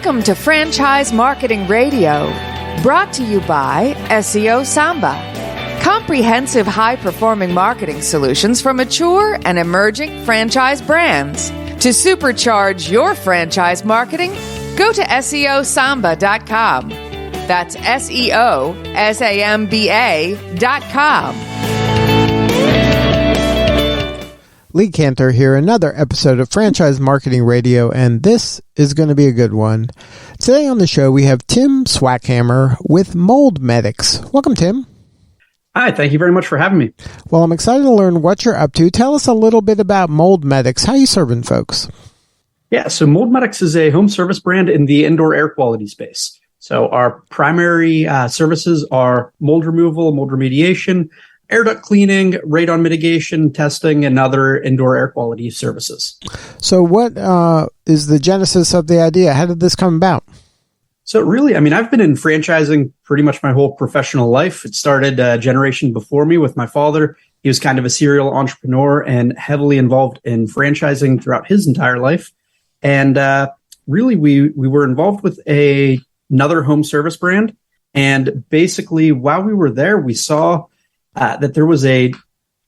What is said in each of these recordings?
Welcome to Franchise Marketing Radio, brought to you by SEO Samba. Comprehensive high-performing marketing solutions for mature and emerging franchise brands. To supercharge your franchise marketing, go to SEOSamba.com. That's SEOSAMBA.com. Lee Cantor here, another episode of Franchise Marketing Radio, and this is going to be a good one. Today on the show, we have Tim Swackhammer with Mold Medics. Welcome, Tim. Hi, thank you very much for having me. Well, I'm excited to learn what you're up to. Tell us a little bit about Mold Medics. How are you serving folks? Yeah, so Mold Medics is a home service brand in the indoor air quality space. So our primary services are mold removal, mold remediation, air duct cleaning, radon mitigation, testing, and other indoor air quality services. So what is the genesis of the idea? How did this come about? So really, I've been in franchising pretty much my whole professional life. It started a generation before me with my father. He was kind of a serial entrepreneur and heavily involved in franchising throughout his entire life. And really, we were involved with another home service brand. And basically, while we were there, we saw that there was a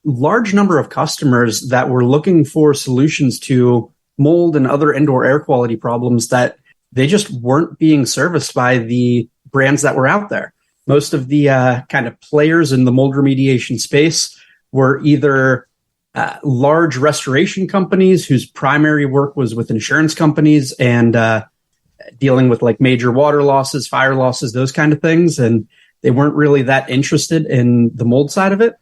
large number of customers that were looking for solutions to mold and other indoor air quality problems that they just weren't being serviced by the brands that were out there. Most of the kind of players in the mold remediation space were either large restoration companies whose primary work was with insurance companies and dealing with like major water losses, fire losses, those kind of things. And they weren't really that interested in the mold side of it.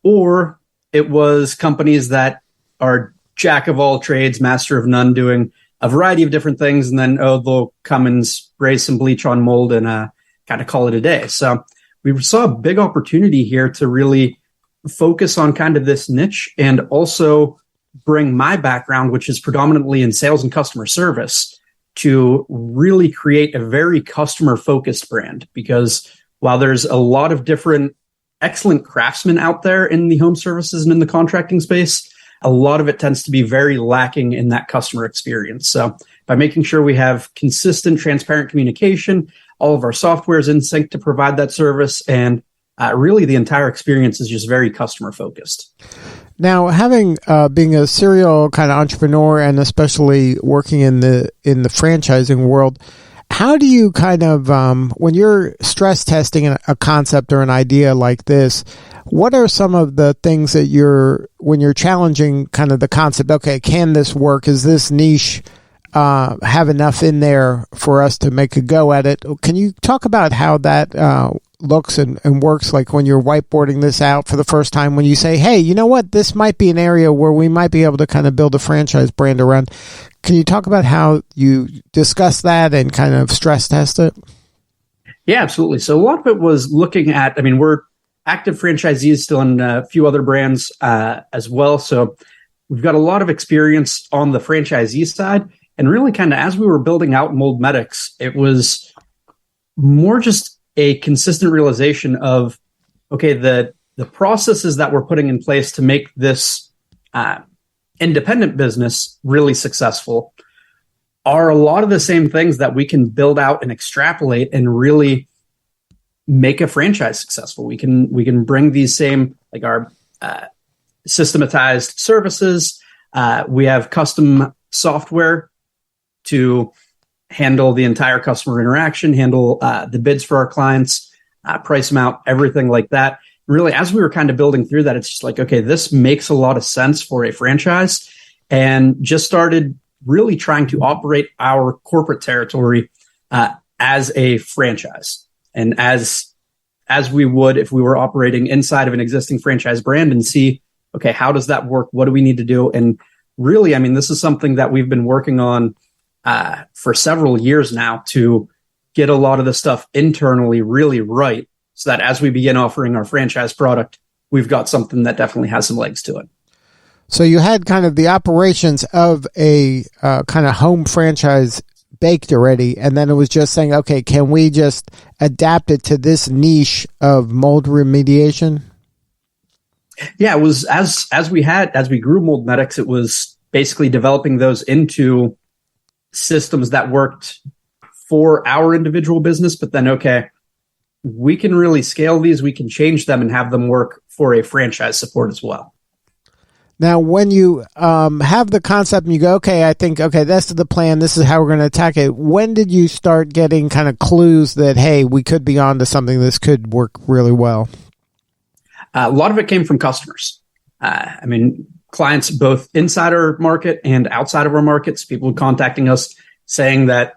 Or it was companies that are jack of all trades, master of none, doing a variety of different things. And then, they'll come and spray some bleach on mold and kind of call it a day. So we saw a big opportunity here to really focus on kind of this niche and also bring my background, which is predominantly in sales and customer service, to really create a very customer-focused brand. Because while there's a lot of different excellent craftsmen out there in the home services and in the contracting space, a lot of it tends to be very lacking in that customer experience. So by making sure we have consistent, transparent communication, all of our software is in sync to provide that service, and really the entire experience is just very customer focused. Now, having being a serial kind of entrepreneur and especially working in the franchising world, how do you kind of, when you're stress testing a concept or an idea like this, what are some of the things that when you're challenging kind of the concept, okay, can this work? Is this niche have enough in there for us to make a go at it? Can you talk about how that looks and works, like when you're whiteboarding this out for the first time, when you say, hey, you know what, this might be an area where we might be able to kind of build a franchise brand around. Can you talk about how you discuss that and kind of stress test it? Yeah, absolutely. So a lot of it was looking at, we're active franchisees still in a few other brands as well. So we've got a lot of experience on the franchisee side. And really kind of as we were building out Mold Medics, it was more just a consistent realization of, okay, the processes that we're putting in place to make this independent business really successful are a lot of the same things that we can build out and extrapolate and really make a franchise successful. We can bring these same, like our systematized services. We have custom software to handle the entire customer interaction, handle the bids for our clients, price them out, everything like that. Really, as we were kind of building through that, it's just like, okay, this makes a lot of sense for a franchise, and just started really trying to operate our corporate territory as a franchise, and as we would if we were operating inside of an existing franchise brand, and see, okay, how does that work? What do we need to do? And really, this is something that we've been working on for several years now to get a lot of the stuff internally really right, so that as we begin offering our franchise product, we've got something that definitely has some legs to it. So you had kind of the operations of a kind of home franchise baked already, and then it was just saying, okay, can we just adapt it to this niche of mold remediation? Yeah, it was as we grew Mold Medics, it was basically developing those into systems that worked for our individual business, but then, okay, we can really scale these, we can change them and have them work for a franchise support as well. Now, when you have the concept and you go, okay, I think, okay, that's the plan, this is how we're going to attack it, when did you start getting kind of clues that, hey, we could be onto something, this could work really well? A lot of it came from customers. Clients both inside our market and outside of our markets, people contacting us saying that,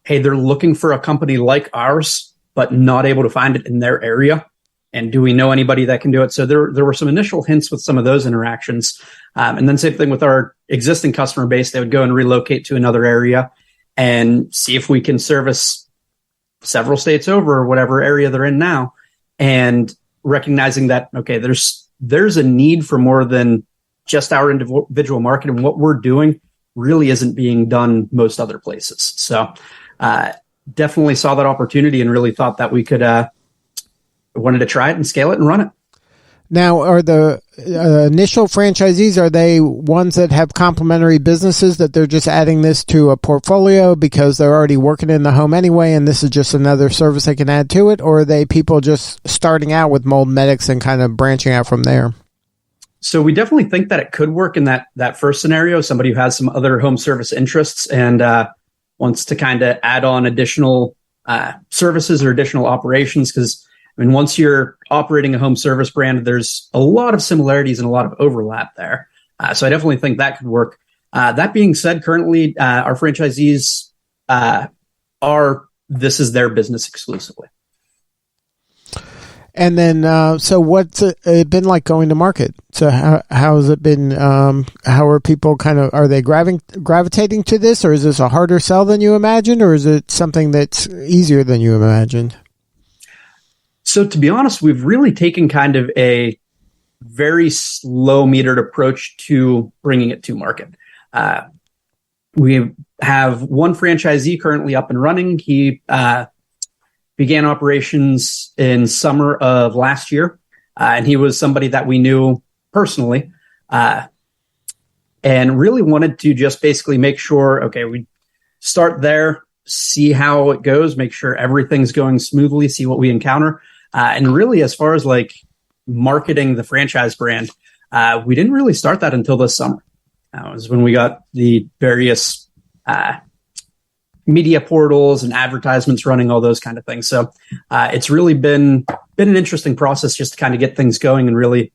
hey, they're looking for a company like ours, but not able to find it in their area. And do we know anybody that can do it? So there were some initial hints with some of those interactions. And then same thing with our existing customer base. They would go and relocate to another area and see if we can service several states over or whatever area they're in now. And recognizing that, okay, there's a need for more than just our individual market, and what we're doing really isn't being done most other places. So definitely saw that opportunity and really thought that we could wanted to try it and scale it and run it. Now, are the initial franchisees, are they ones that have complementary businesses that they're just adding this to a portfolio because they're already working in the home anyway and this is just another service they can add to it? Or are they people just starting out with mold medics and kind of branching out from there? So we definitely think that it could work in that first scenario, somebody who has some other home service interests and wants to kind of add on additional services or additional operations. Because once you're operating a home service brand, there's a lot of similarities and a lot of overlap there. So I definitely think that could work. That being said, currently our franchisees this is their business exclusively. And then, so what's it been like going to market? So how has it been? How are people are they gravitating to this, or is this a harder sell than you imagined, or is it something that's easier than you imagined? So to be honest, we've really taken kind of a very slow metered approach to bringing it to market. We have one franchisee currently up and running. He began operations in summer of last year, and he was somebody that we knew personally and really wanted to just basically make sure, okay, we start there, see how it goes, make sure everything's going smoothly, see what we encounter. And really, as far as like marketing the franchise brand, we didn't really start that until this summer. That was when we got the various media portals and advertisements running, all those kind of things. So it's really been an interesting process just to kind of get things going and really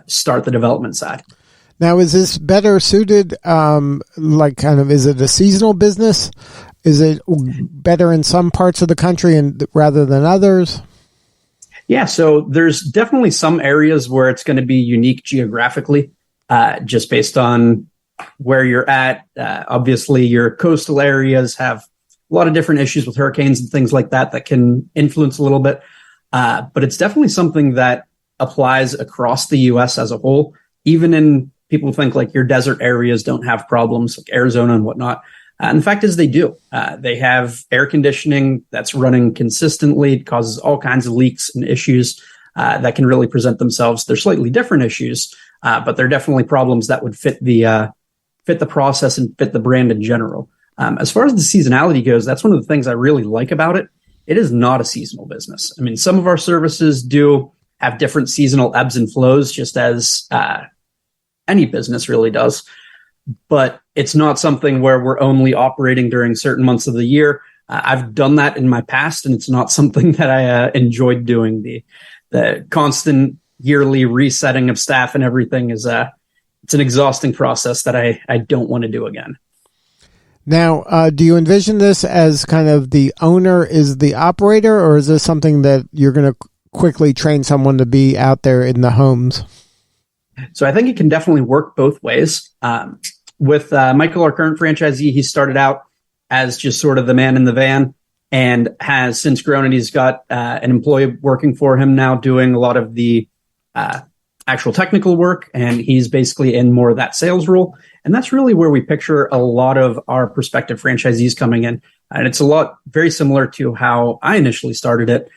start the development side. Now, is this better suited, is it a seasonal business? Is it better in some parts of the country rather than others? Yeah, so there's definitely some areas where it's going to be unique geographically, just based on where you're at. Obviously, your coastal areas have a lot of different issues with hurricanes and things like that can influence a little bit. But it's definitely something that applies across the U.S. as a whole, even in people think like your desert areas don't have problems like Arizona and whatnot. And the fact is they do. They have air conditioning that's running consistently. It causes all kinds of leaks and issues that can really present themselves. They're slightly different issues, but they're definitely problems that would fit the process and fit the brand in general. As far as the seasonality goes, that's one of the things I really like about it. It is not a seasonal business. I mean, some of our services do have different seasonal ebbs and flows, just as any business really does. But it's not something where we're only operating during certain months of the year. I've done that in my past, and it's not something that I enjoyed doing. The constant yearly resetting of staff and everything is it's an exhausting process that I don't want to do again. Now, do you envision this as kind of the owner is the operator, or is this something that you're going to quickly train someone to be out there in the homes? So I think it can definitely work both ways. With Michael, our current franchisee, he started out as just sort of the man in the van and has since grown, and he's got an employee working for him now doing a lot of the actual technical work, and he's basically in more of that sales role. And that's really where we picture a lot of our prospective franchisees coming in. And it's a lot very similar to how I initially started it,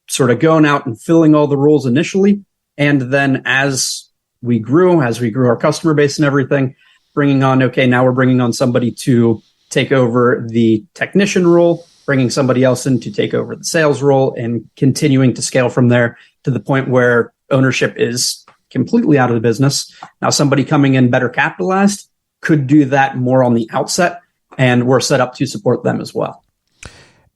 sort of going out and filling all the roles initially. And then as we grew our customer base and everything, bringing on, okay, now we're bringing on somebody to take over the technician role, bringing somebody else in to take over the sales role, and continuing to scale from there to the point where ownership is completely out of the business. Now, somebody coming in better capitalized could do that more on the outset, and we're set up to support them as well.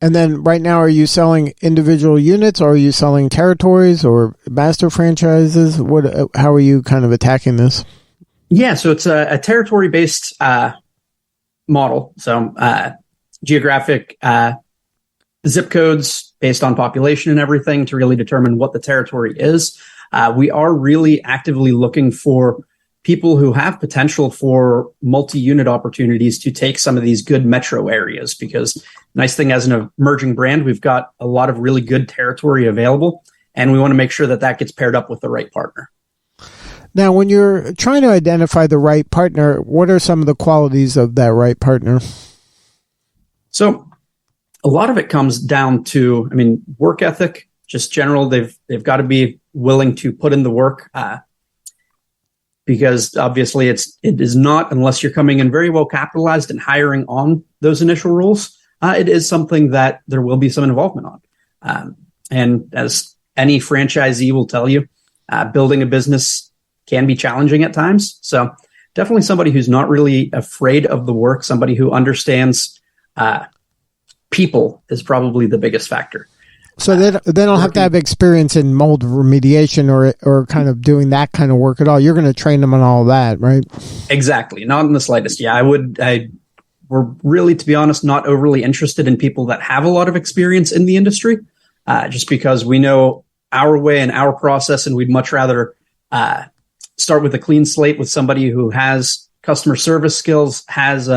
And then right now, are you selling individual units, or are you selling territories or master franchises? How are you kind of attacking this? Yeah, so it's a territory-based model. So geographic zip codes based on population and everything to really determine what the territory is. We are really actively looking for people who have potential for multi-unit opportunities to take some of these good metro areas, because nice thing as an emerging brand, we've got a lot of really good territory available, and we want to make sure that that gets paired up with the right partner. Now, when you're trying to identify the right partner, what are some of the qualities of that right partner? So a lot of it comes down to, work ethic, just general. They've got to be willing to put in the work, because obviously it is not, unless you're coming in very well capitalized and hiring on those initial roles, it is something that there will be some involvement on. And as any franchisee will tell you, building a business can be challenging at times. So definitely somebody who's not really afraid of the work, somebody who understands people is probably the biggest factor. So they don't have to have experience in mold remediation or kind of doing that kind of work at all. You're going to train them on all that, right? Exactly. Not in the slightest. Yeah, we're really, to be honest, not overly interested in people that have a lot of experience in the industry, just because we know our way and our process, and we'd much rather start with a clean slate with somebody who has customer service skills, has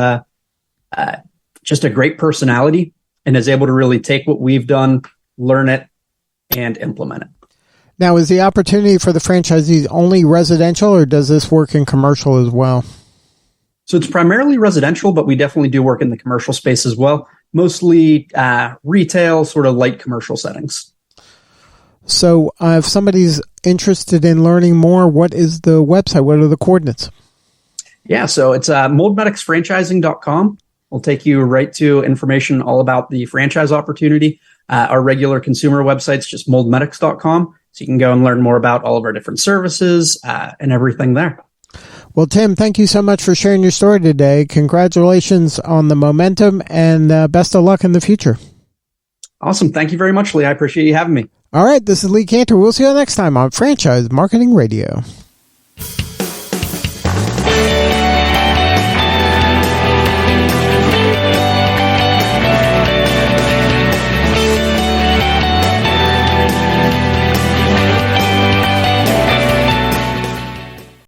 just a great personality, and is able to really take what we've done, learn it, and implement it. Now, is the opportunity for the franchisees only residential, or does this work in commercial as well? So it's primarily residential, but we definitely do work in the commercial space as well. Mostly retail, sort of light commercial settings. So if somebody's interested in learning more, what is the website? What are the coordinates? Yeah, so it's moldmedicsfranchising.com. We'll take you right to information all about the franchise opportunity. Our regular consumer website's just moldmedics.com. So you can go and learn more about all of our different services and everything there. Well, Tim, thank you so much for sharing your story today. Congratulations on the momentum, and best of luck in the future. Awesome. Thank you very much, Lee. I appreciate you having me. All right, this is Lee Cantor. We'll see you next time on Franchise Marketing Radio.